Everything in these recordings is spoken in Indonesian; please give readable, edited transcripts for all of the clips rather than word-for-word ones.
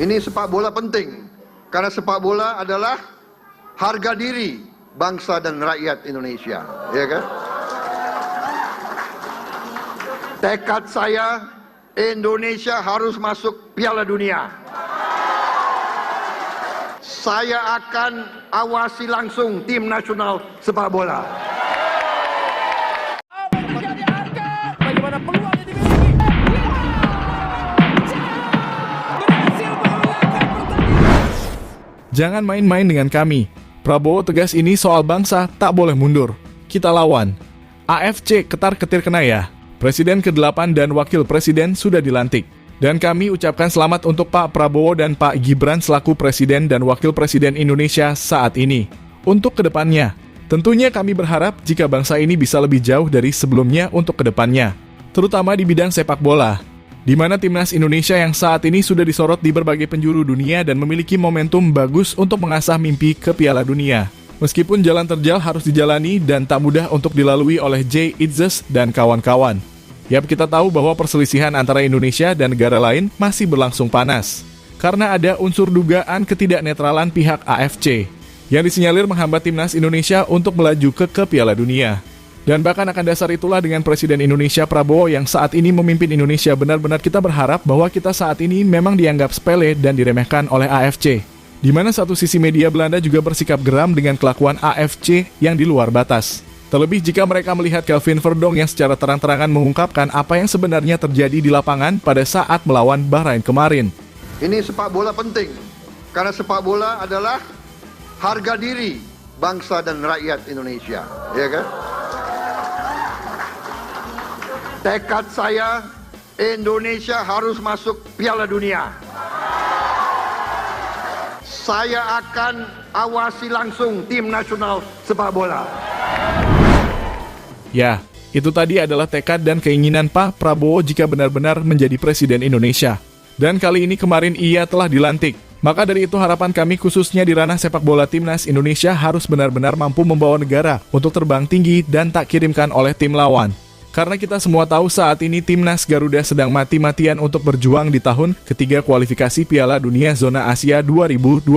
Ini sepak bola penting, karena sepak bola adalah harga diri bangsa dan rakyat Indonesia, ya kan? Tekad saya, Indonesia harus masuk Piala Dunia. Saya akan awasi langsung tim nasional sepak bola. Bagaimana peluang yang dimiliki? Jangan main-main dengan kami. Prabowo tegas ini soal bangsa tak boleh mundur. Kita lawan. AFC ketar-ketir kena ya. Presiden ke-8 dan Wakil Presiden sudah dilantik. Dan kami ucapkan selamat untuk Pak Prabowo dan Pak Gibran selaku Presiden dan Wakil Presiden Indonesia saat ini. Untuk kedepannya, tentunya kami berharap jika bangsa ini bisa lebih jauh dari sebelumnya untuk kedepannya. Terutama di bidang sepak bola. Di mana timnas Indonesia yang saat ini sudah disorot di berbagai penjuru dunia dan memiliki momentum bagus untuk mengasah mimpi ke Piala Dunia. Meskipun jalan terjal harus dijalani dan tak mudah untuk dilalui oleh Jay Itzes dan kawan-kawan. Yap, kita tahu bahwa perselisihan antara Indonesia dan negara lain masih berlangsung panas. Karena ada unsur dugaan ketidaknetralan pihak AFC yang disinyalir menghambat timnas Indonesia untuk melaju ke Piala Dunia. Dan bahkan akan dasar itulah dengan Presiden Indonesia Prabowo yang saat ini memimpin Indonesia, benar-benar kita berharap bahwa kita saat ini memang dianggap sepele dan diremehkan oleh AFC. Di mana satu sisi media Belanda juga bersikap geram dengan kelakuan AFC yang di luar batas. Terlebih jika mereka melihat Kelvin Verdonk yang secara terang-terangan mengungkapkan apa yang sebenarnya terjadi di lapangan pada saat melawan Bahrain kemarin. Ini sepak bola penting, karena sepak bola adalah harga diri bangsa dan rakyat Indonesia, ya kan? Tekad saya, Indonesia harus masuk Piala Dunia. Saya akan awasi langsung tim nasional sepak bola. Ya, itu tadi adalah tekad dan keinginan Pak Prabowo jika benar-benar menjadi Presiden Indonesia. Dan kali ini kemarin ia telah dilantik. Maka dari itu harapan kami khususnya di ranah sepak bola timnas Indonesia harus benar-benar mampu membawa negara untuk terbang tinggi dan tak kirimkan oleh tim lawan. Karena kita semua tahu saat ini timnas Garuda sedang mati-matian untuk berjuang di tahun ketiga kualifikasi Piala Dunia Zona Asia 2026.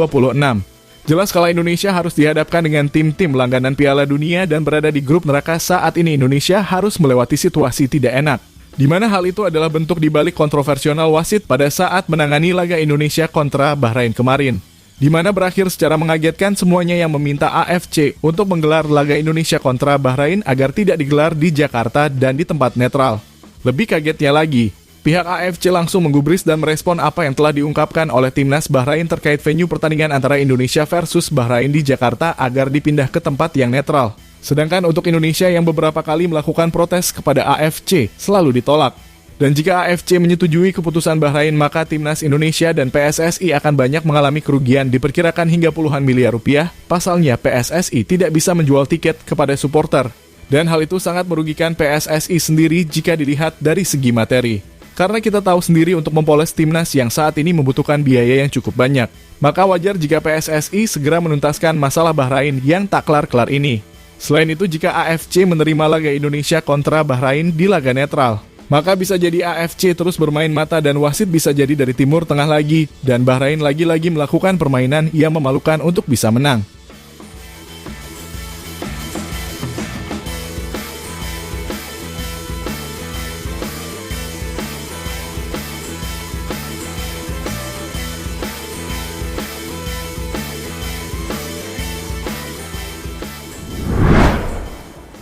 Jelas kalau Indonesia harus dihadapkan dengan tim-tim langganan Piala Dunia dan berada di grup neraka saat ini Indonesia harus melewati situasi tidak enak. Di mana hal itu adalah bentuk dibalik kontroversial wasit pada saat menangani laga Indonesia kontra Bahrain kemarin. Di mana berakhir secara mengagetkan semuanya yang meminta AFC untuk menggelar laga Indonesia kontra Bahrain agar tidak digelar di Jakarta dan di tempat netral. Lebih kagetnya lagi, pihak AFC langsung menggubris dan merespon apa yang telah diungkapkan oleh timnas Bahrain terkait venue pertandingan antara Indonesia versus Bahrain di Jakarta agar dipindah ke tempat yang netral. Sedangkan untuk Indonesia yang beberapa kali melakukan protes kepada AFC selalu ditolak. Dan jika AFC menyetujui keputusan Bahrain, maka timnas Indonesia dan PSSI akan banyak mengalami kerugian diperkirakan hingga puluhan miliar rupiah. Pasalnya PSSI tidak bisa menjual tiket kepada supporter. Dan hal itu sangat merugikan PSSI sendiri jika dilihat dari segi materi. Karena kita tahu sendiri untuk mempoles timnas yang saat ini membutuhkan biaya yang cukup banyak. Maka wajar jika PSSI segera menuntaskan masalah Bahrain yang tak kelar-kelar ini. Selain itu, jika AFC menerima laga Indonesia kontra Bahrain di laga netral, maka bisa jadi AFC terus bermain mata dan wasit bisa jadi dari Timur Tengah lagi, dan Bahrain lagi-lagi melakukan permainan yang memalukan untuk bisa menang.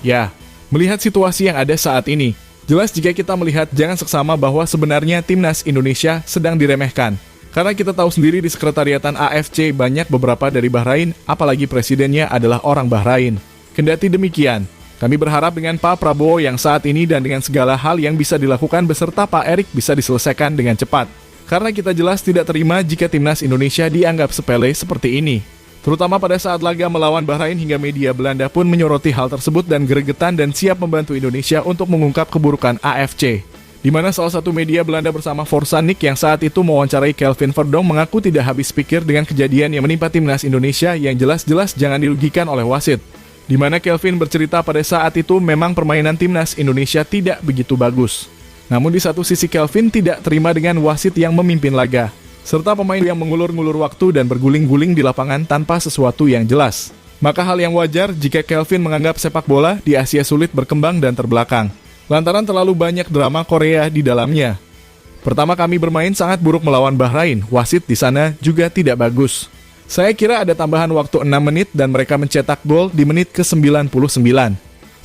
Ya, melihat situasi yang ada saat ini, jelas jika kita melihat jangan seksama bahwa sebenarnya timnas Indonesia sedang diremehkan. Karena kita tahu sendiri di sekretariatan AFC banyak beberapa dari Bahrain, apalagi presidennya adalah orang Bahrain. Kendati demikian, kami berharap dengan Pak Prabowo yang saat ini dan dengan segala hal yang bisa dilakukan beserta Pak Erik bisa diselesaikan dengan cepat. Karena kita jelas tidak terima jika timnas Indonesia dianggap sepele seperti ini. Terutama pada saat laga melawan Bahrain hingga media Belanda pun menyoroti hal tersebut dan gregetan dan siap membantu Indonesia untuk mengungkap keburukan AFC. Di mana salah satu media Belanda bersama Forsanik yang saat itu mewawancarai Kelvin Verdonk mengaku tidak habis pikir dengan kejadian yang menimpa timnas Indonesia yang jelas-jelas jangan dirugikan oleh wasit. Di mana Kelvin bercerita pada saat itu memang permainan timnas Indonesia tidak begitu bagus. Namun di satu sisi Kelvin tidak terima dengan wasit yang memimpin laga. serta pemain yang mengulur-ngulur waktu dan berguling-guling di lapangan tanpa sesuatu yang jelas. Maka hal yang wajar jika Kelvin menganggap sepak bola di Asia sulit berkembang dan terbelakang, lantaran terlalu banyak drama Korea di dalamnya. Pertama kami bermain sangat buruk melawan Bahrain, wasit di sana juga tidak bagus. Saya kira ada tambahan waktu 6 menit dan mereka mencetak gol di menit ke-99.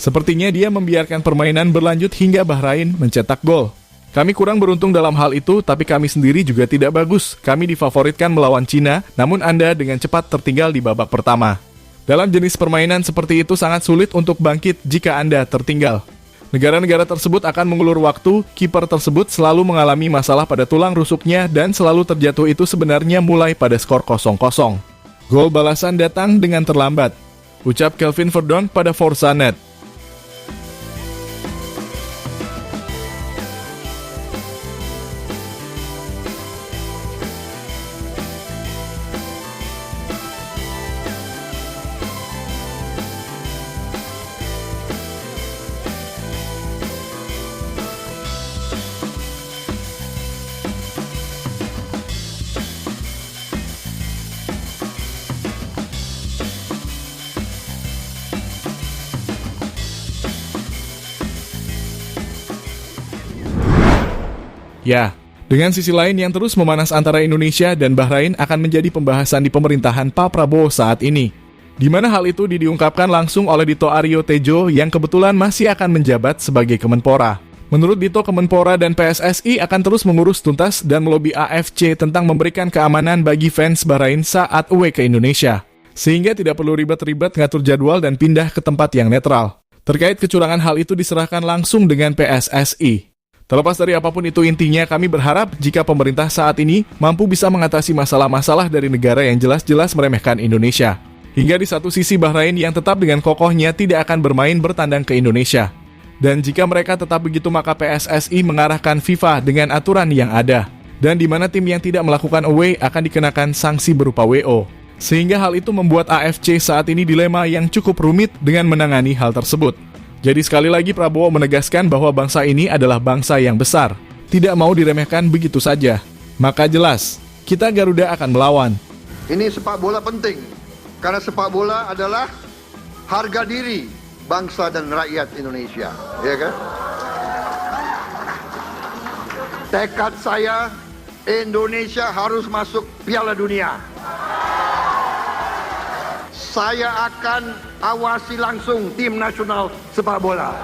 Sepertinya dia membiarkan permainan berlanjut hingga Bahrain mencetak gol. Kami kurang beruntung dalam hal itu, tapi kami sendiri juga tidak bagus. Kami difavoritkan melawan Cina, namun Anda dengan cepat tertinggal di babak pertama. Dalam jenis permainan seperti itu sangat sulit untuk bangkit jika Anda tertinggal. Negara-negara tersebut akan mengulur waktu, kiper tersebut selalu mengalami masalah pada tulang rusuknya dan selalu terjatuh itu sebenarnya mulai pada skor 0-0. Gol balasan datang dengan terlambat, ucap Kelvin Verdonk pada Forza.net. Ya, dengan sisi lain yang terus memanas antara Indonesia dan Bahrain akan menjadi pembahasan di pemerintahan Pak Prabowo saat ini. Di mana hal itu diungkapkan langsung oleh Dito Aryo Tejo yang kebetulan masih akan menjabat sebagai Kemenpora. Menurut Dito, Kemenpora dan PSSI akan terus mengurus tuntas dan melobi AFC tentang memberikan keamanan bagi fans Bahrain saat away ke Indonesia. Sehingga tidak perlu ribet-ribet ngatur jadwal dan pindah ke tempat yang netral. Terkait kecurangan hal itu diserahkan langsung dengan PSSI. Terlepas dari apapun itu intinya, kami berharap jika pemerintah saat ini mampu bisa mengatasi masalah-masalah dari negara yang jelas-jelas meremehkan Indonesia. Hingga di satu sisi Bahrain yang tetap dengan kokohnya tidak akan bermain bertandang ke Indonesia. Dan jika mereka tetap begitu maka PSSI mengarahkan FIFA dengan aturan yang ada. Dan di mana tim yang tidak melakukan away akan dikenakan sanksi berupa WO. Sehingga hal itu membuat AFC saat ini dilema yang cukup rumit dengan menangani hal tersebut. Jadi sekali lagi Prabowo menegaskan bahwa bangsa ini adalah bangsa yang besar, tidak mau diremehkan begitu saja. Maka jelas, kita Garuda akan melawan. Ini sepak bola penting, karena sepak bola adalah harga diri bangsa dan rakyat Indonesia, ya kan? Tekad saya, Indonesia harus masuk Piala Dunia. Saya akan awasi langsung tim nasional sepak bola.